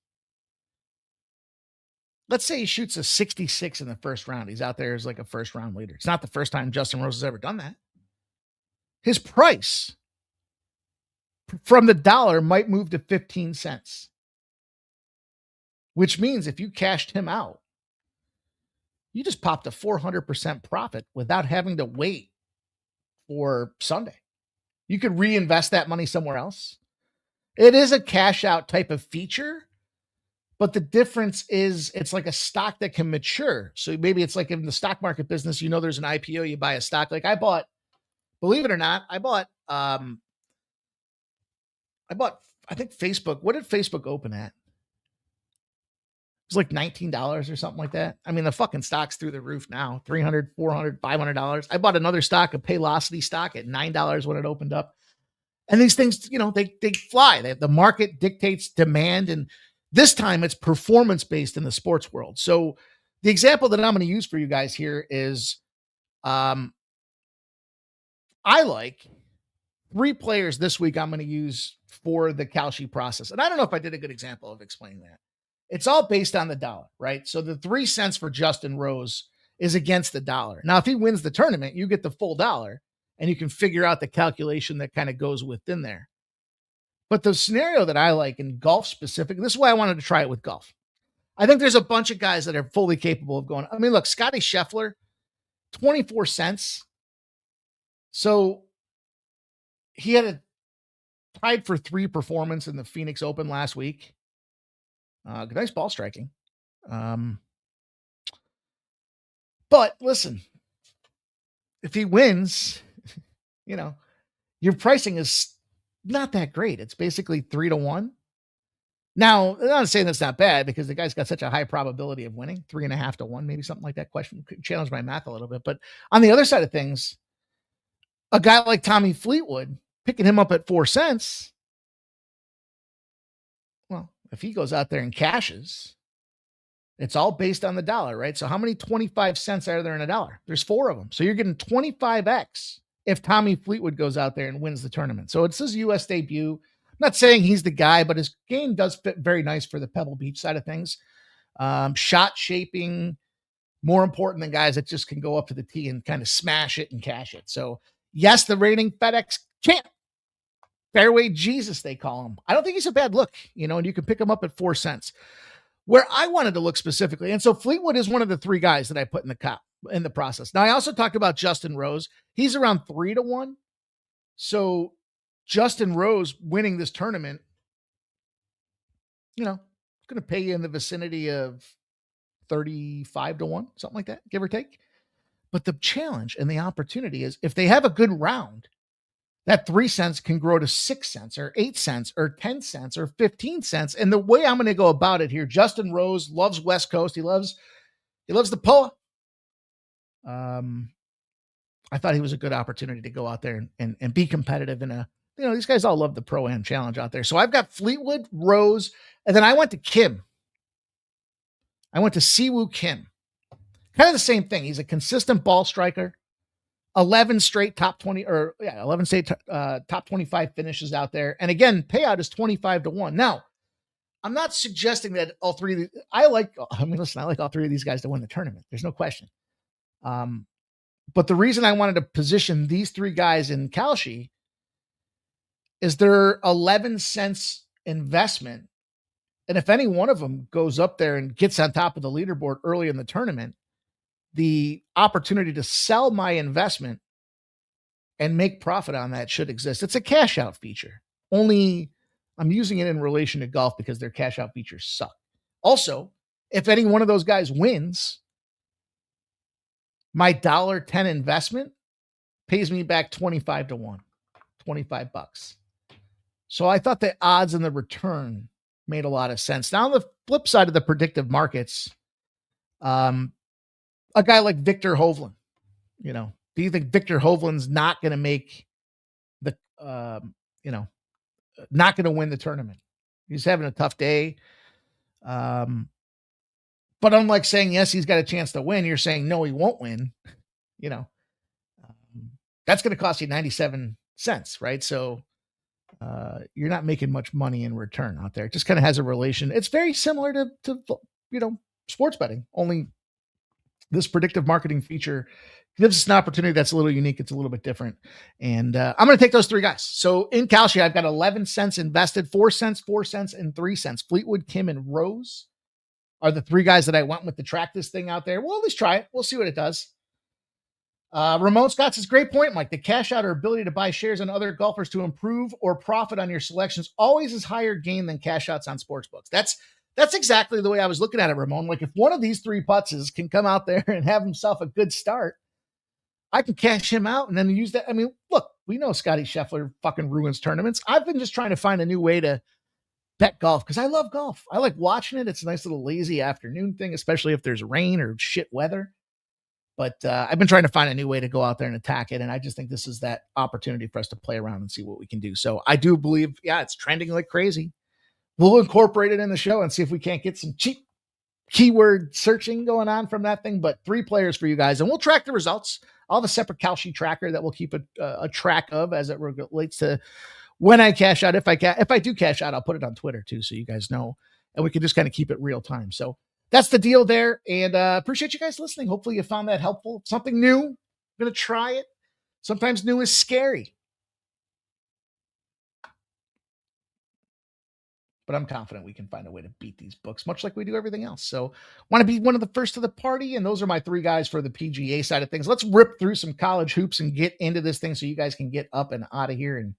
C: Let's say he shoots a 66 in the first round. He's out there as like a first round leader. It's not the first time Justin Rose has ever done that. His price from the dollar might move to 15 cents, which means if you cashed him out, you just popped a 400% profit without having to wait for Sunday. You could reinvest that money somewhere else. It is a cash out type of feature, but the difference is it's like a stock that can mature. So maybe it's like in the stock market business, you know, there's an IPO, you buy a stock. Like I bought, believe it or not, I think Facebook. What did Facebook open at? It was like $19 or something like that. I mean, the fucking stock's through the roof now. $300, $400, $500. I bought another stock, a Paylocity stock at $9 when it opened up. And these things, you know, they fly. The market dictates demand. And this time it's performance-based in the sports world. So the example that I'm going to use for you guys here is I like 3 players this week I'm going to use for the Kalshi process. And I don't know if I did a good example of explaining that. It's all based on the dollar, right? So the 3 cents for Justin Rose is against the dollar. Now, if he wins the tournament, you get the full dollar and you can figure out the calculation that kind of goes within there. But the scenario that I like in golf specific, this is why I wanted to try it with golf. I think there's a bunch of guys that are fully capable of going. I mean, look, Scotty Scheffler, 24 cents. So he had a tied for 3 performance in the Phoenix Open last week. Nice ball striking. But listen, if he wins, your pricing is not that great. It's basically 3-1. Now, I'm not saying that's not bad because the guy's got such a high probability of winning, 3.5-1, maybe something like that. Question could challenge my math a little bit. But on the other side of things, a guy like Tommy Fleetwood, picking him up at 4 cents, well, if he goes out there and cashes, it's all based on the dollar, right? So how many 25 cents are there in a dollar? There's 4 of them. So you're getting 25x if Tommy Fleetwood goes out there and wins the tournament. So it's his U.S. debut. I'm not saying he's the guy, but his game does fit very nice for the Pebble Beach side of things. Shot shaping, more important than guys that just can go up to the tee and kind of smash it and cash it. So yes, the reigning FedEx champ, Fairway Jesus, they call him. I don't think he's a bad look, and you can pick him up at 4 cents. Where I wanted to look specifically, and so Fleetwood is one of the 3 guys that I put in the process. Now, I also talked about Justin Rose. He's around 3-1. So Justin Rose winning this tournament, it's going to pay you in the vicinity of 35-1, something like that, give or take. But the challenge and the opportunity is if they have a good round, that 3 cents can grow to 6 cents or 8 cents or 10 cents or 15 cents. And the way I'm going to go about it here, Justin Rose loves West Coast. He loves the POA. I thought he was a good opportunity to go out there and be competitive in these guys all love the Pro-Am Challenge out there. So I've got Fleetwood, Rose, and then I went to Kim. I went to Siwoo Kim. Kind of the same thing. He's a consistent ball striker. 11 straight top 20 11 straight top 25 finishes out there. And again, payout is 25-1. Now, I'm not suggesting that all 3 of these, I like all 3 of these guys to win the tournament. There's no question. But the reason I wanted to position these 3 guys in Kalshi is they're 11 cents investment. And if any one of them goes up there and gets on top of the leaderboard early in the tournament, the opportunity to sell my investment and make profit on that should exist. It's a cash out feature. Only I'm using it in relation to golf because their cash out features suck. Also, if any one of those guys wins, my $1.10 investment pays me back 25-1, $25. So I thought the odds and the return made a lot of sense. Now on the flip side of the predictive markets, a guy like Victor Hovland, do you think Victor Hovland's not going to make the, not going to win the tournament? He's having a tough day. But unlike saying, yes, he's got a chance to win, you're saying, no, he won't win. That's going to cost you 97 cents, right? So you're not making much money in return out there. It just kind of has a relation. It's very similar to sports betting, only this predictive marketing feature gives us an opportunity that's a little unique. It's a little bit different. And I'm going to take those 3 guys. So in Kalshi, I've got 11 cents invested, 4 cents, 4 cents, and 3 cents. Fleetwood, Kim, and Rose are the 3 guys that I went with to track this thing out there. We'll at least try it. We'll see what it does. Ramon Scott says, great point, Mike. The cash out or ability to buy shares on other golfers to improve or profit on your selections always is higher gain than cash outs on sports books. That's exactly the way I was looking at it, Ramon. Like if one of these 3 putzes can come out there and have himself a good start, I can cash him out and then use that. I mean, look, we know Scotty Scheffler fucking ruins tournaments. I've been just trying to find a new way to bet golf because I love golf. I like watching it. It's a nice little lazy afternoon thing, especially if there's rain or shit weather. But I've been trying to find a new way to go out there and attack it. And I just think this is that opportunity for us to play around and see what we can do. So I do believe, it's trending like crazy. We'll incorporate it in the show and see if we can't get some cheap keyword searching going on from that thing. But 3 players for you guys, and we'll track the results. I'll have a separate Kalshi tracker that we'll keep a track of as it relates to when I cash out. If I do cash out, I'll put it on Twitter too, so you guys know, and we can just kind of keep it real time. So that's the deal there. And appreciate you guys listening. Hopefully you found that helpful. Something new. I'm going to try it. Sometimes new is scary. but I'm confident we can find a way to beat these books, much like we do everything else. So want to be one of the first to the party, and those are my three guys for the PGA side of things. Let's rip through some college hoops and get into this thing so you guys can get up and out of here and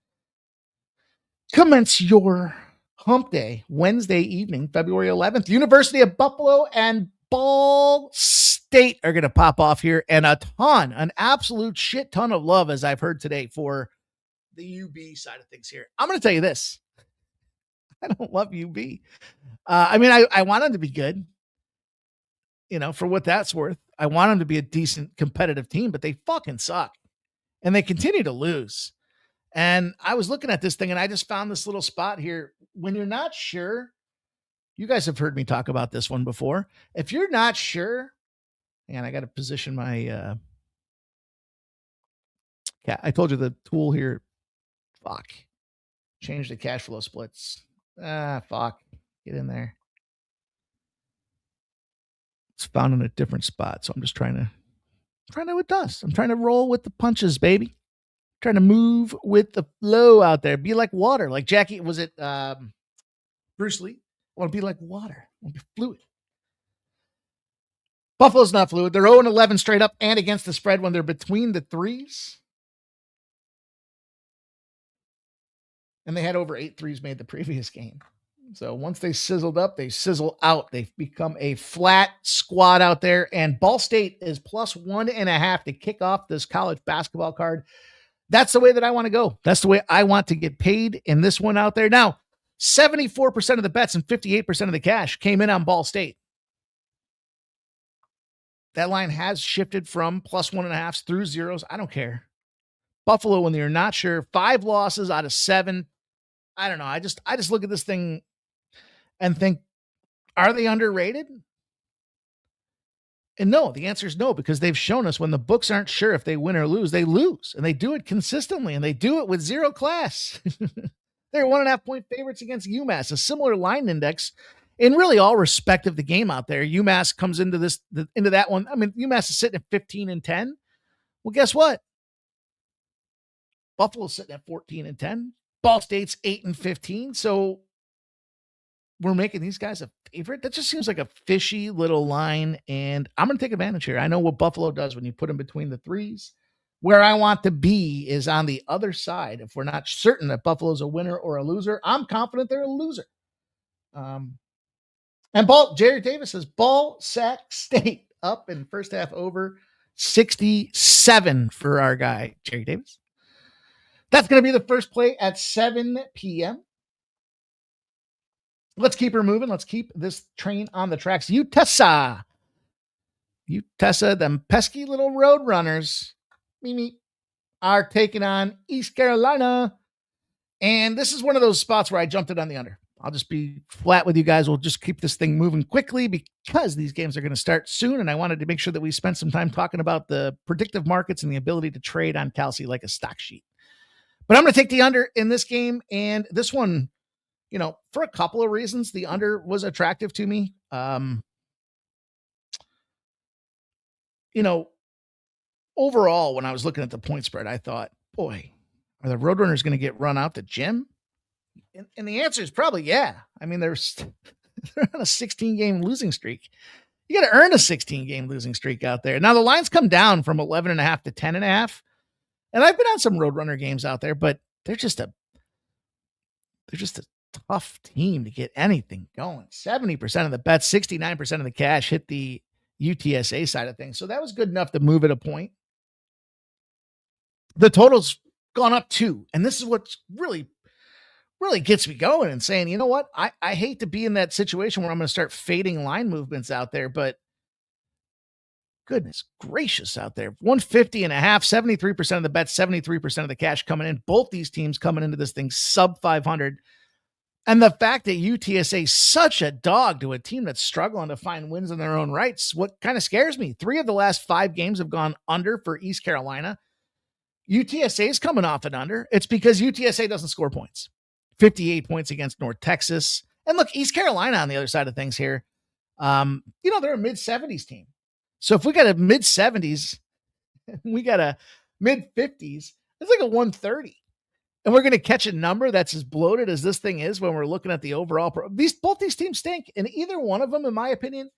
C: commence your hump day Wednesday evening, February 11th. University of Buffalo and Ball State are going to pop off here, and an absolute shit ton of love, as I've heard today, for the UB side of things here. I'm going to tell you this. I don't love UB. I want them to be good, for what that's worth. I want them to be a decent competitive team, but they fucking suck. And they continue to lose. And I was looking at this thing and I just found this little spot here. When you're not sure, you guys have heard me talk about this one before. If you're not sure, and I got to position my, I told you the tool here. Fuck. Change the cash flow splits. Fuck. Get in there. It's found in a different spot. So I'm just trying to adjust. I'm trying to roll with the punches, baby. Trying to move with the flow out there. Be like water. Like Jackie, was it Bruce Lee? I want to be like water. I want to be fluid. Buffalo's not fluid. They're 0-11 straight up and against the spread when they're between the threes. And they had over 8 threes made the previous game. So once they sizzled up, they sizzle out. They've become a flat squad out there. And Ball State is plus 1.5 to kick off this college basketball card. That's the way that I want to go. That's the way I want to get paid in this one out there. Now, 74% of the bets and 58% of the cash came in on Ball State. That line has shifted from plus 1.5 through zeros. I don't care. Buffalo, when you're not sure, 5 losses out of 7. I don't know. I just look at this thing and think, are they underrated? And no, the answer is no, because they've shown us when the books aren't sure if they win or lose, they lose. And they do it consistently, and they do it with zero class. They're 1.5 point favorites against UMass, a similar line index in really all respect of the game out there. UMass comes into that one. I mean, UMass is sitting at 15-10. Well, guess what? Buffalo's sitting at 14-10. Ball State's 8-15. So we're making these guys a favorite. That just seems like a fishy little line. And I'm going to take advantage here. I know what Buffalo does when you put them between the threes. Where I want to be is on the other side. If we're not certain that Buffalo's a winner or a loser, I'm confident they're a loser. And Jerry Davis says Ball Sac State up in first half over 67 for our guy, Jerry Davis. That's going to be the first play at 7 p.m. Let's keep her moving. Let's keep this train on the tracks. UTESA, them pesky little road runners, are taking on East Carolina. And this is one of those spots where I jumped it on the under. I'll just be flat with you guys. We'll just keep this thing moving quickly because these games are going to start soon. And I wanted to make sure that we spent some time talking about the predictive markets and the ability to trade on Kalsi like a stock sheet. But I'm going to take the under in this game. And this one, for a couple of reasons, the under was attractive to me. Overall, when I was looking at the point spread, I thought, boy, are the Roadrunners going to get run out the gym? And the answer is probably yeah. I mean, they're on a 16-game losing streak. You got to earn a 16-game losing streak out there. Now, the lines come down from 11.5 to 10.5. And I've been on some Roadrunner games out there, but they're just a tough team to get anything going. 70% of the bets, 69% of the cash hit the UTSA side of things. So that was good enough to move it a point. The total's gone up 2. And this is what really gets me going and saying, you know what? I hate to be in that situation where I'm going to start fading line movements out there, but goodness gracious out there. 150.5, 73% of the bets, 73% of the cash coming in. Both these teams coming into this thing sub 500. And the fact that UTSA is such a dog to a team that's struggling to find wins in their own rights, what kind of scares me. 3 of the last 5 games have gone under for East Carolina. UTSA is coming off an under. It's because UTSA doesn't score points. 58 points against North Texas. And look, East Carolina on the other side of things here, they're a mid-70s team. So if we got a mid-70s, we got a mid-50s, it's like a 130. And we're going to catch a number that's as bloated as this thing is when we're looking at the overall. Both these teams stink, and either one of them, in my opinion,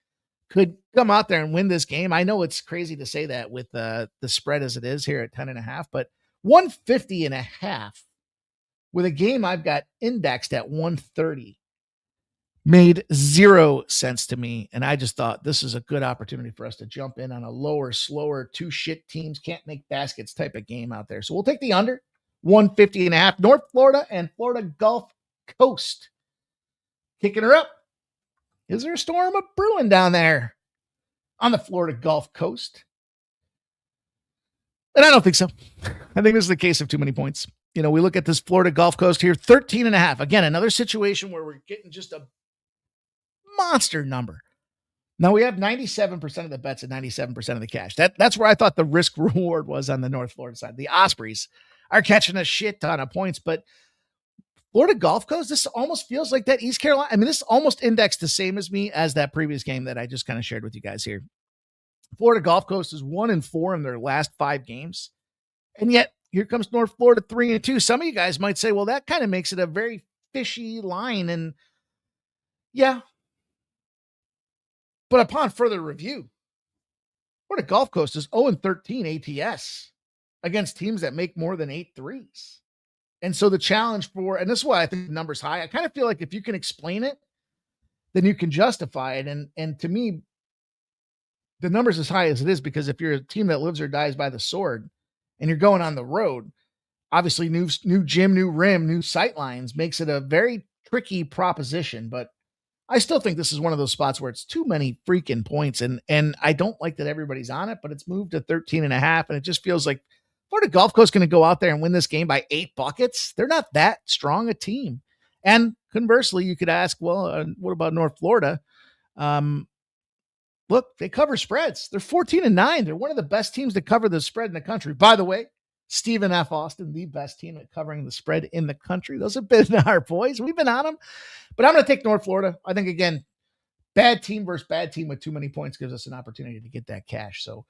C: could come out there and win this game. I know it's crazy to say that with the spread as it is here at 10.5, but 150.5 with a game I've got indexed at 130 made zero sense to me. And I just thought this is a good opportunity for us to jump in on a lower, slower, two shit teams can't make baskets type of game out there. So we'll take the under 150.5. North Florida and Florida Gulf Coast kicking her up. Is there a storm of brewing down there on the Florida Gulf Coast? And I don't think so. I think this is the case of too many points. We look at this Florida Gulf Coast here, 13.5. Again, another situation where we're getting just a monster number. Now we have 97% of the bets and 97% of the cash. That's where I thought the risk reward was on the North Florida side. The Ospreys are catching a shit ton of points, but Florida Gulf Coast, this almost feels like that East Carolina. I mean, this almost indexed the same as me as that previous game that I just kind of shared with you guys here. Florida Gulf Coast is 1-4 in their last 5 games. And yet here comes North Florida 3-2. Some of you guys might say, well, that kind of makes it a very fishy line. And yeah, but upon further review, Florida Gulf Coast is 0-13 ATS against teams that make more than 8 threes. And so the challenge and this is why I think the number's high. I kind of feel like if you can explain it, then you can justify it. And to me, the number's as high as it is because if you're a team that lives or dies by the sword and you're going on the road, obviously new gym, new rim, new sight lines makes it a very tricky proposition. But I still think this is one of those spots where it's too many freaking points. And I don't like that everybody's on it, but it's moved to 13.5. And it just feels like Florida Gulf Coast going to go out there and win this game by 8 buckets. They're not that strong a team. And conversely, you could ask, well, what about North Florida? Look, they cover spreads. They're 14-9. They're one of the best teams to cover the spread in the country. By the way, Stephen F. Austin, the best team at covering the spread in the country. Those have been our boys. We've been on them. But I'm going to take North Florida. I think, again, bad team versus bad team with too many points gives us an opportunity to get that cash. So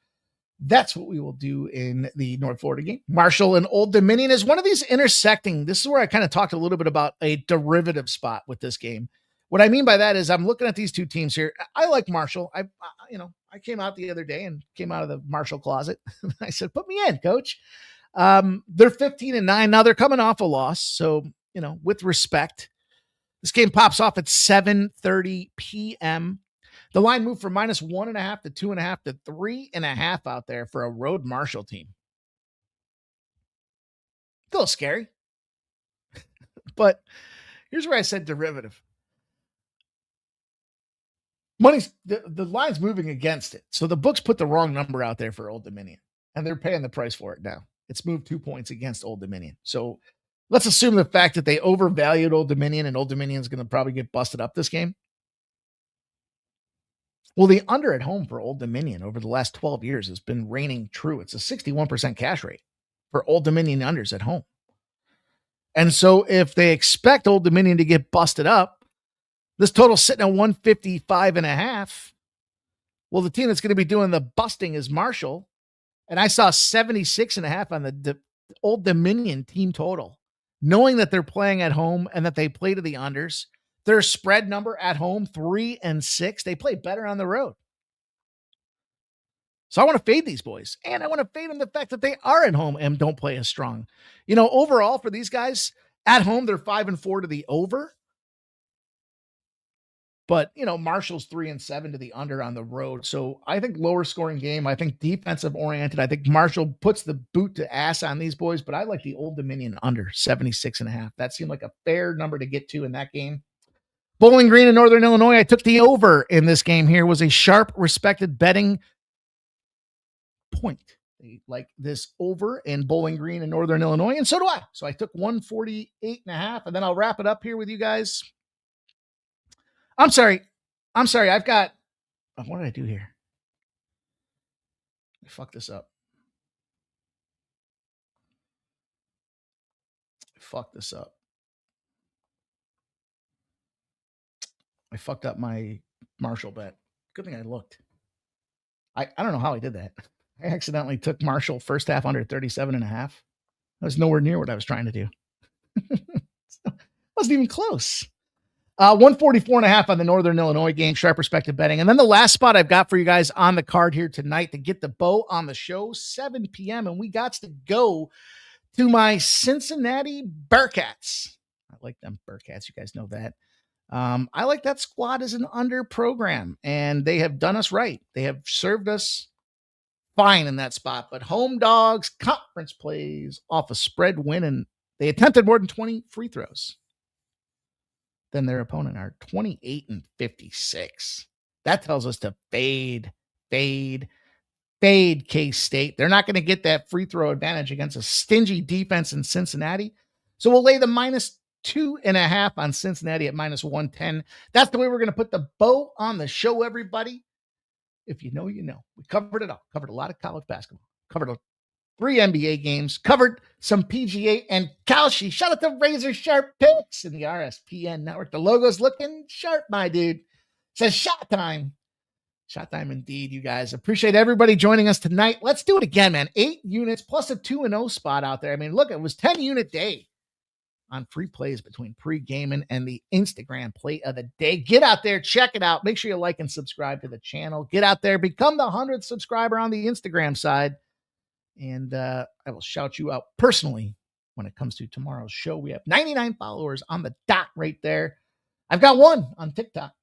C: that's what we will do in the North Florida game. Marshall and Old Dominion is one of these intersecting. This is where I kind of talked a little bit about a derivative spot with this game. What I mean by that is I'm looking at these two teams here. I like Marshall. I came out the other day and came out of the Marshall closet. I said, put me in, coach. They're 15-9. Now they're coming off a loss. So, with respect, this game pops off at 7:30 p.m. The line moved from -1.5 to 2.5 to 3.5 out there for a road Marshall team. A little scary. But here's where I said derivative. The line's moving against it. So the books put the wrong number out there for Old Dominion, and they're paying the price for it now. It's moved 2 points against Old Dominion. So let's assume the fact that they overvalued Old Dominion and Old Dominion is going to probably get busted up this game. Well, the under at home for Old Dominion over the last 12 years has been reigning true. It's a 61% cash rate for Old Dominion unders at home. And so if they expect Old Dominion to get busted up, this total's sitting at 155.5. Well, the team that's going to be doing the busting is Marshall. And I saw 76.5 on the Old Dominion team total, knowing that they're playing at home and that they play to the unders. Their spread number at home, 3-6. They play better on the road. So I want to fade these boys. And I want to fade them the fact that they are at home and don't play as strong. Overall for these guys, at home, they're 5-4 to the over. But, Marshall's 3-7 to the under on the road. So I think lower scoring game. I think defensive oriented. I think Marshall puts the boot to ass on these boys. But I like the Old Dominion under 76.5. That seemed like a fair number to get to in that game. Bowling Green in Northern Illinois. I took the over in this game here. Was a sharp, respected betting point. They like this over in Bowling Green in Northern Illinois. And so do I. So I took 148.5. And then I'll wrap it up here with you guys. I'm sorry. I've got, what did I do here? I fucked this up. I fucked up my Marshall bet. Good thing I looked. I don't know how I did that. I accidentally took Marshall first half under 37.5. That was nowhere near what I was trying to do. Wasn't even close. 144.5 on the Northern Illinois game, sharp perspective betting. And then the last spot I've got for you guys on the card here tonight to get the bow on the show, 7 p.m. And we got to go to my Cincinnati Bearcats. I like them Bearcats. You guys know that. I like that squad as an under program, and they have done us right. They have served us fine in that spot. But home dogs, conference plays off a spread win, and they attempted more than 20 free throws than their opponent are 28-56. That tells us to fade K-State. They're not going to get that free throw advantage against a stingy defense in Cincinnati. So we'll lay the -2.5 on Cincinnati at -110. That's the way we're going to put the bow on the show, everybody. If you know, you know. We covered it all. Covered a lot of college basketball. Covered 3 NBA games, covered some PGA and Kalshi. Shout out to Razor Sharp Picks and the RSPN network. The logo's looking sharp, my dude. Says shot time. Shot time indeed, you guys. Appreciate everybody joining us tonight. Let's do it again, man. 8 units plus a 2-0 spot out there. I mean, look, it was 10-unit day on free plays between Pregaming and the Instagram play of the day. Get out there, check it out. Make sure you like and subscribe to the channel. Get out there, become the 100th subscriber on the Instagram side. And I will shout you out personally when it comes to tomorrow's show. We have 99 followers on the dot right there. I've got one on TikTok.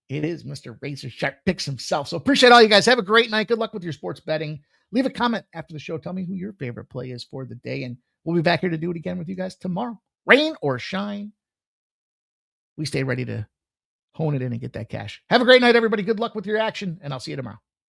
C: It is Mr. Razor Sharp Picks himself. So appreciate all you guys. Have a great night. Good luck with your sports betting. Leave a comment after the show. Tell me who your favorite play is for the day. And we'll be back here to do it again with you guys tomorrow. Rain or shine, we stay ready to hone it in and get that cash. Have a great night, everybody. Good luck with your action, and I'll see you tomorrow.